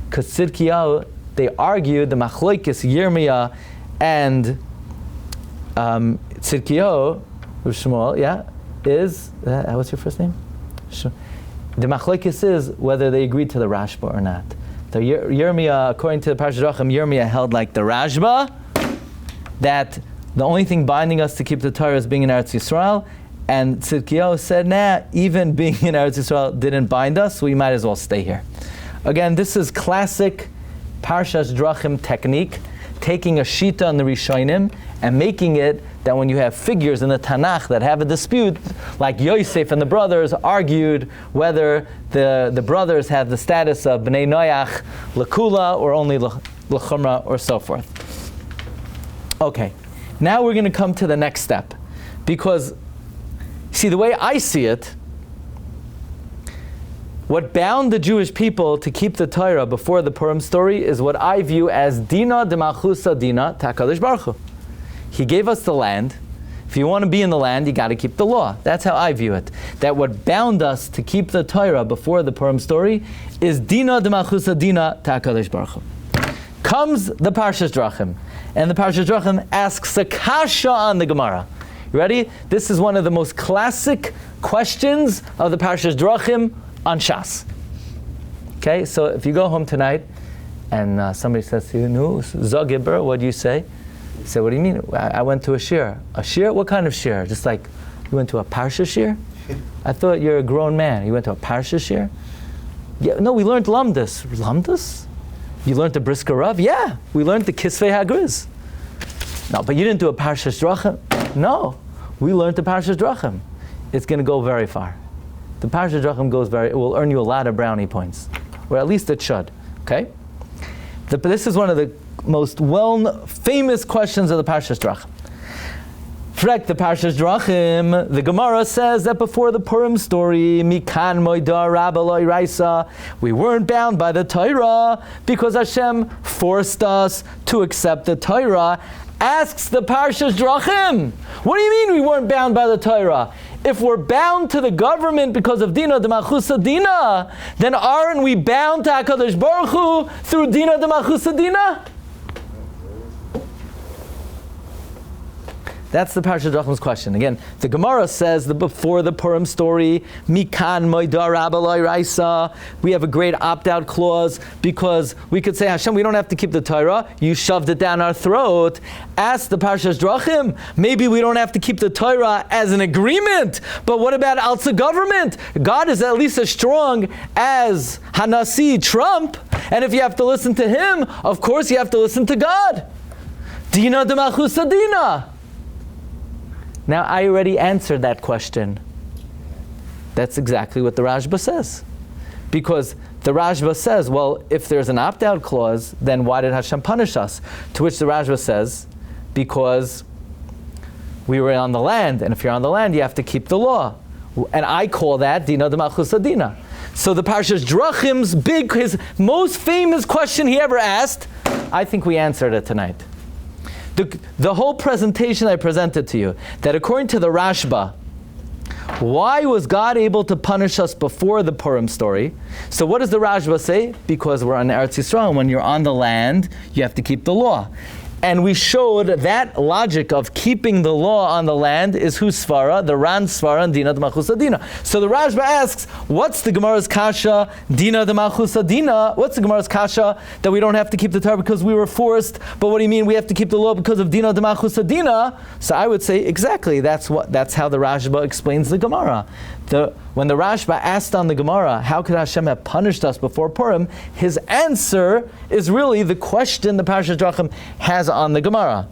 Because Tzidkiyahu, they argued, the Machlokes Yirmiyah and Tzidkiyahu, Shmuel, is, what's your first name? The Machlokes is whether they agreed to the Rashba or not. So Yirmiyah, according to the Parashat Drachim, Yirmiyah held like the Rashba, that the only thing binding us to keep the Torah is being in Eretz Yisrael, and Tzidkiyahu said, nah, even being in Eretz Yisrael didn't bind us, so we might as well stay here. Again, this is classic Parashat Drachim technique taking a Shita on the Rishonim and making it that when you have figures in the Tanakh that have a dispute, like Yosef and the brothers argued whether the brothers have the status of Bnei Noach L'Kula or only L'Chumra or so forth. Okay, now we're going to come to the next step. Because, see, the way I see it, what bound the Jewish people to keep the Torah before the Purim story is what I view as Dina de Malchusa Dina Ta'akadosh Baruch Hu. He gave us the land. If you want to be in the land, you got to keep the law. That's how I view it. That what bound us to keep the Torah before the Purim story is Dina de Malchusa Dina Ta'akadosh Baruch Hu. Comes the Parshas Drachim, and the Parshas Drachim asks a kasha on the Gemara. You ready? This is one of the most classic questions of the Parshas Drachim on Shas. Okay, so if you go home tonight and somebody says to you, "No, Zogibber, what do you say?" You say, "What do you mean? I went to a shir." A shir? What kind of shir? Just like you went to a parsha shir? I thought you're a grown man. You went to a parsha shir? Yeah, no, we learned lamdas. Lamdas? You learned the Brisker Rav? Yeah, we learned the Kisvei Hagriz. No, but you didn't do a Parshas Drachim? No, we learned the Parshas Drachim. It's going to go very far. The Parshas Drachim it will earn you a lot of brownie points. Or at least it should. Okay? This is one of the most famous questions of the Parshas Drachim. Frek the Parshas Drachim, the Gemara says that before the Purim story, Mikan Moidar Rabbaloi Raisa, we weren't bound by the Torah because Hashem forced us to accept the Torah. Asks the Parshas Drachim, what do you mean we weren't bound by the Torah? If we're bound to the government because of Dina de Malchusa Dina, then aren't we bound to HaKadosh Baruch Hu through Dina de Malchusa Dina? That's the Parashat Drachim's question. Again, the Gemara says that before the Purim story, Mikan Moidar Rabbaloi Raisa, we have a great opt-out clause because we could say, Hashem, we don't have to keep the Torah. You shoved it down our throat. Ask the Parashat Drachim, maybe we don't have to keep the Torah as an agreement, but what about Alza government? God is at least as strong as HaNasi Trump, and if you have to listen to him, of course you have to listen to God. Dina de Malchusa Dina. Now, I already answered that question. That's exactly what the Rashba says. Because the Rashba says, well, if there's an opt-out clause, then why did Hashem punish us? To which the Rashba says, because we were on the land, and if you're on the land, you have to keep the law. And I call that Dina de Malchusa Dina. So the Parshas Drachim's his most famous question he ever asked, I think we answered it tonight. The whole presentation I presented to you, that according to the Rashba, why was God able to punish us before the Purim story? So what does the Rashba say? Because we're on Eretz Yisrael, and when you're on the land, you have to keep the law. And we showed that logic of keeping the law on the land is whose svara? The Ran svara and Dina de Malchusa Dina. So the Rashba asks, what's the Gemara's kasha, Dina de Malchusa Dina? What's the Gemara's kasha that we don't have to keep the Torah because we were forced, but what do you mean we have to keep the law because of Dina de Malchusa Dina? So I would say, exactly, that's how the Rashba explains the Gemara. When the Rashba asked on the Gemara, how could Hashem have punished us before Purim? His answer is really the question the Parashat Drachim has on the Gemara.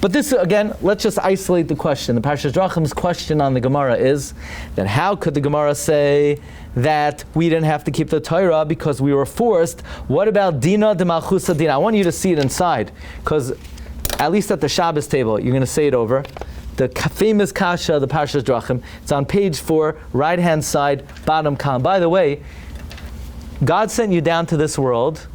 But this, again, let's just isolate the question. The Parashat Drachim's question on the Gemara is that how could the Gemara say that we didn't have to keep the Torah because we were forced? What about Dina de Malchusa Dina? I want you to see it inside, because at least at the Shabbos table, you're going to say it over. The famous kasha, the Parshas Drachim. It's on page 4, right-hand side, bottom column. By the way, God sent you down to this world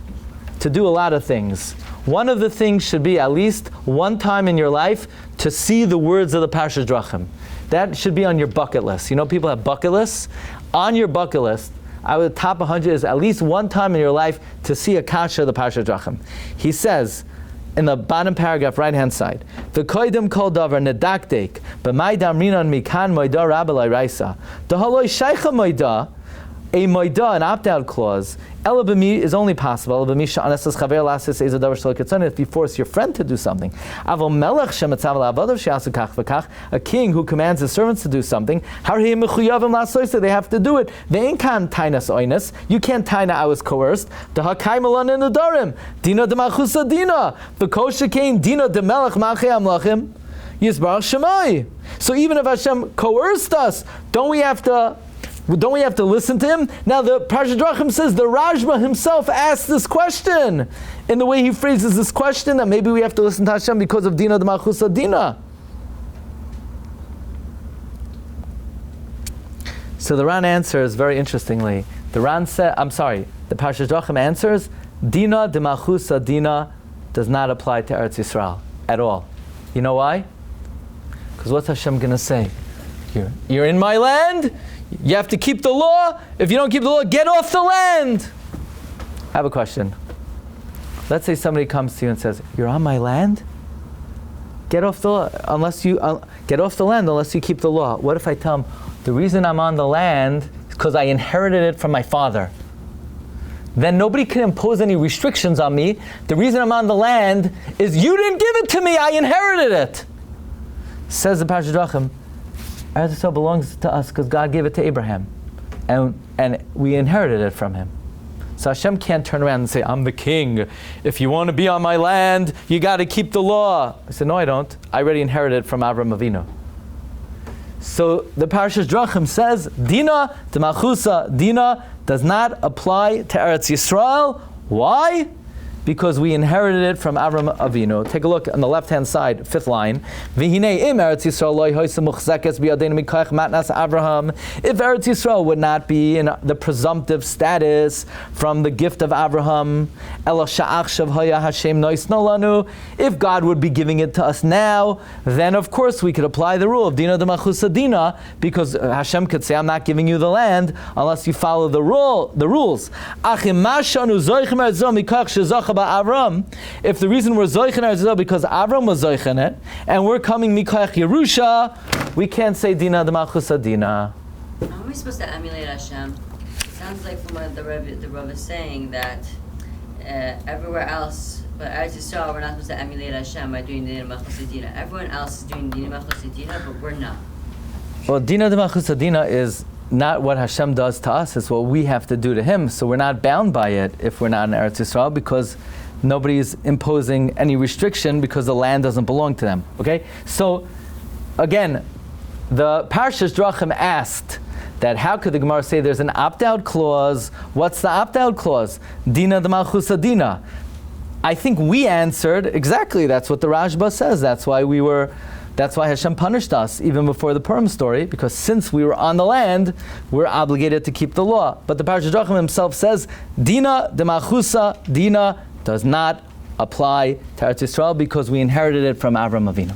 to do a lot of things. One of the things should be at least one time in your life to see the words of the Parshas Drachim. That should be on your bucket list. You know, people have bucket lists. On your bucket list, I would top 100 is at least one time in your life to see a kasha of the Parshas Drachim. He says, in the bottom paragraph, right-hand side, the koidem kol davar nedaktek b'may damrinan mikan moida rabbalai raisa the haloi shaycha moida a moida, an opt-out clause, ela b'mi is only possible. Ela b'mi she'anesas chaver lasis is a davar shelo kitzon, if you force your friend to do something. Aval melech shemetzav la'avodav she'asu kach v'kach, a king who commands his servants to do something, harei mechuyavim la'soisa, they have to do it. They ain't can tainas oines. You can't taina I was coerced. Dehakai malan in the darim. Dina demachusa dina. V'kosha kain dina demelech ma'achei amlachim. Yisbarach Shemai. So even if Hashem coerced us, don't we have to listen to him? Now the Parshat Drachim says the Rajba himself asked this question in the way he phrases this question, that maybe we have to listen to Hashem because of Dina D'Malchusa Dina. So the Ran answers very interestingly. The Parshat Drachim answers, Dina D'Malchusa Dina does not apply to Eretz Yisrael at all. You know why? Because what's Hashem going to say? You're in my land, you have to keep the law. If you don't keep the law, get off the land. I have a question. Let's say somebody comes to you and says, you're on my land? Get off the law get off the land unless you keep the law. What if I tell him, the reason I'm on the land is because I inherited it from my father? Then nobody can impose any restrictions on me. The reason I'm on the land is you didn't give it to me, I inherited it. Says the Parshat Drachim, Eretz Yisrael belongs to us because God gave it to Abraham. And we inherited it from him. So Hashem can't turn around and say, I'm the king. If you want to be on my land, you got to keep the law. I said, no, I don't. I already inherited it from Avraham Avinu. So the Parashas Drachim says, Dina, D'Malchusa, Dina, does not apply to Eretz Yisrael. Why? Because we inherited it from Avraham Avinu. Take a look on the left-hand side, fifth line. V'hinei im Eretz Yisrael lo hoysa muchzekes b'yadeinu mikoach matnas Avraham. If Eretz Yisrael would not be in the presumptive status from the gift of Avraham, ela sha'achshav hoya Hashem noisno lanu. If God would be giving it to us now, then of course we could apply the rule of Dina D'Malchusa Dina, because Hashem could say, I'm not giving you the land unless you follow the rules. Achim mashanu zoichem eretzah mikoach shezach Avram. If the reason we're zoich in Eretz Yisrael because Avram was zoich in it, and we're coming mikoach Yerusha, we can't say Dina D'Malchusa Dina. How are we supposed to emulate Hashem? Sounds like from what the Rav is saying that everywhere else, but Eretz Yisrael, we're not supposed to emulate Hashem by doing Dina D'Malchusa Dina. Everyone else is doing Dina D'Malchusa Dina, but we're not. Well, Dina D'Malchusa Dina is not what Hashem does to us, it's what we have to do to Him. So we're not bound by it if we're not in Eretz Yisrael, because nobody's imposing any restriction because the land doesn't belong to them. Okay? So, again, the Parashas Drachim asked that how could the Gemara say there's an opt-out clause? What's the opt-out clause? Dina D'Malchusa Dina. I think we answered exactly, that's what the Rashba says. That's why Hashem punished us even before the Purim story, because since we were on the land, we're obligated to keep the law. But the Parashas Drachim himself says, Dina D'Malchusa Dina does not apply to Eretz Yisrael because we inherited it from Avraham Avinu.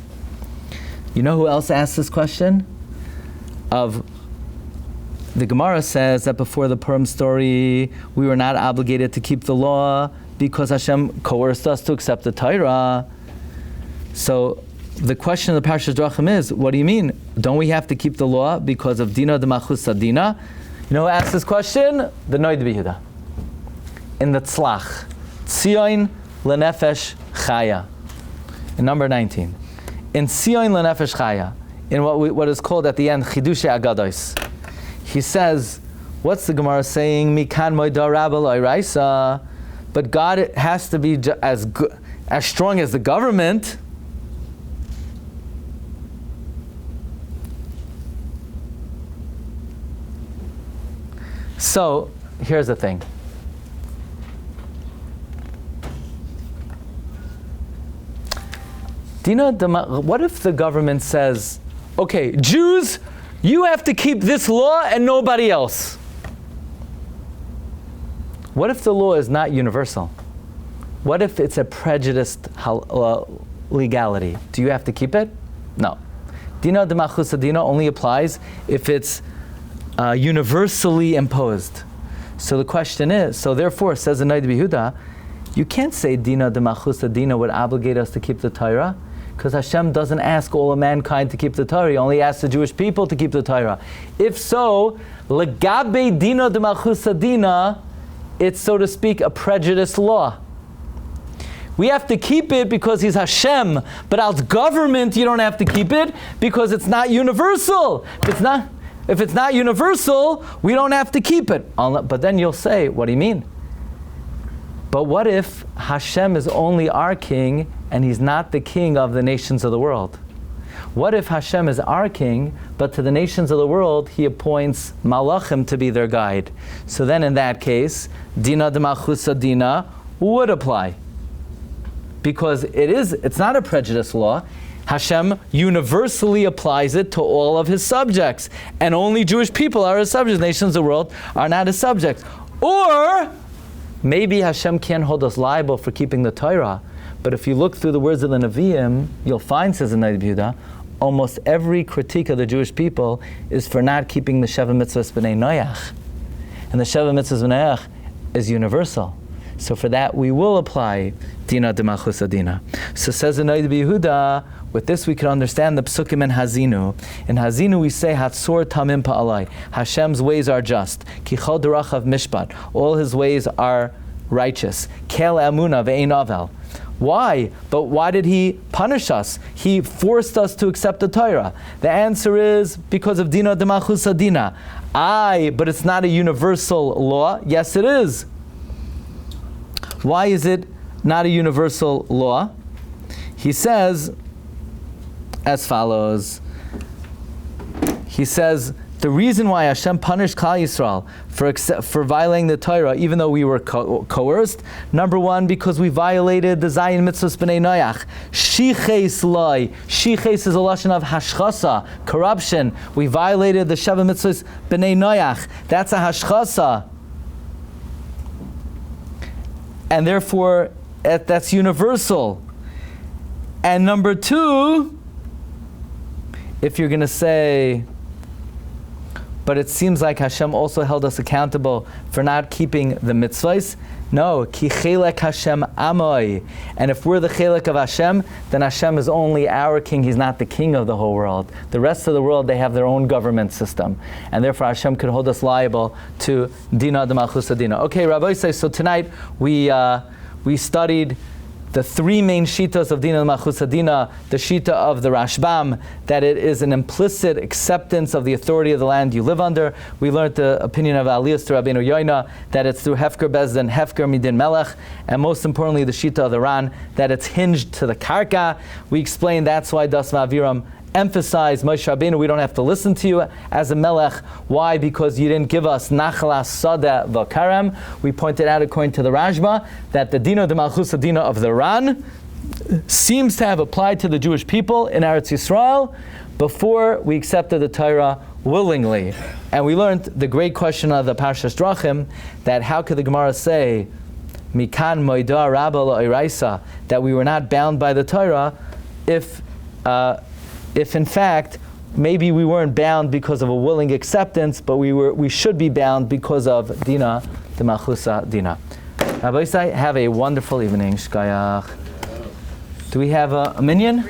You know who else asked this question? The Gemara says that before the Purim story, we were not obligated to keep the law because Hashem coerced us to accept the Torah. So the question of the Parashas Drachim is, what do you mean? Don't we have to keep the law because of Dina D'Malchusa Dina? You know who asked this question? The Rabbi Yehuda. In the Tzlach. Tzion L'Nefesh Chaya. In number 19. In Tzion L'Nefesh Chaya, in what is called at the end, Chidushe Agados, he says, what's the Gemara saying? Mikan Moida Rabba Lo'iraisa. But God has to be as strong as the government. So, here's the thing. Dina, what if the government says, okay, Jews, you have to keep this law and nobody else? What if the law is not universal? What if it's a prejudiced legality? Do you have to keep it? No. Dina D'Malchusa Dina only applies if it's universally imposed. So the question is, so therefore, says the Rabbi Yehuda, you can't say Dina D'Malchusa Dina would obligate us to keep the Torah, Because Hashem doesn't ask all of mankind to keep the Torah. He only asks the Jewish people to keep the Torah. If so, legabe dina de malchusa dina, it's, so to speak, a prejudiced law. We have to keep it because He's Hashem, but as government, you don't have to keep it because it's not universal. If it's not universal, we don't have to keep it. But then you'll say, what do you mean? But what if Hashem is only our king and He's not the king of the nations of the world? What if Hashem is our king, but to the nations of the world He appoints malachim to be their guide? So then in that case, dina de malchusa dina would apply. Because it's not a prejudice law. Hashem universally applies it to all of His subjects. And only Jewish people are His subjects. Nations of the world are not His subjects. Or maybe Hashem can't hold us liable for keeping the Torah. But if you look through the words of the Nevi'im, you'll find, says the Rabbi Yehuda, almost every critique of the Jewish people is for not keeping the Sheva Mitzvahs B'nai Noach. And the Sheva Mitzvahs B'nai Noach is universal. So for that we will apply Dina de Malchusa Dina. So says the Rabbi Yehuda, with this we can understand the Psukim in Hazinu. In Hazinu we say, Hatzor Tamim Pa'alai. Hashem's ways are just. Ki chol derachav mishpat. All His ways are righteous. Kel Amuna ve'ein avel. Why? But why did He punish us? He forced us to accept the Torah. The answer is because of Dina de Malchusa Dina. But it's not a universal law. Yes, it is. Why is it not a universal law? He says as follows. He says, the reason why Hashem punished Klal Yisrael for violating the Torah, even though we were coerced, number one, because we violated the Zayin Mitzvahs B'nai Noach. Shiches loy. Shiches is a lashon of hashchasa, corruption. We violated the Sheva Mitzvahs B'nai Noach. That's a hashchasa. And therefore, that's universal. And number two, if you're going to say, but it seems like Hashem also held us accountable for not keeping the mitzvahs. No, ki chelek Hashem amoy. And if we're the chelek of Hashem, then Hashem is only our king. He's not the king of the whole world. The rest of the world, they have their own government system. And therefore Hashem could hold us liable to Dina de Malchusa Dina. Okay, Rabbi says, so tonight we studied the three main shitas of Dina de Malchusa Dina, the shita of the Rashbam, that it is an implicit acceptance of the authority of the land you live under. We learned the opinion of holiest Rabbeinu Yoina, that it's through Hefker Bezdin, Hefker Midin Melech, and most importantly the shita of the Ran, that it's hinged to the Karka. We explained that's why Das Ma'aviram emphasize Moshe Rabbeinu, we don't have to listen to you as a melech. Why? Because you didn't give us Nachlas Sada V'Karem. We pointed out, according to the Rashba, that the Dina de Malchusa Dina of the Ran seems to have applied to the Jewish people in Eretz Yisrael before we accepted the Torah willingly. And we learned the great question of the Parshas Drachim, that how could the Gemara say Mikan Moida Rabba La'iraisa, that we were not bound by the Torah, if in fact maybe we weren't bound because of a willing acceptance, but we should be bound because of Dina de Malchusa Dina. Rabbi Isai, have a wonderful evening. Shkayach. Do we have a minion?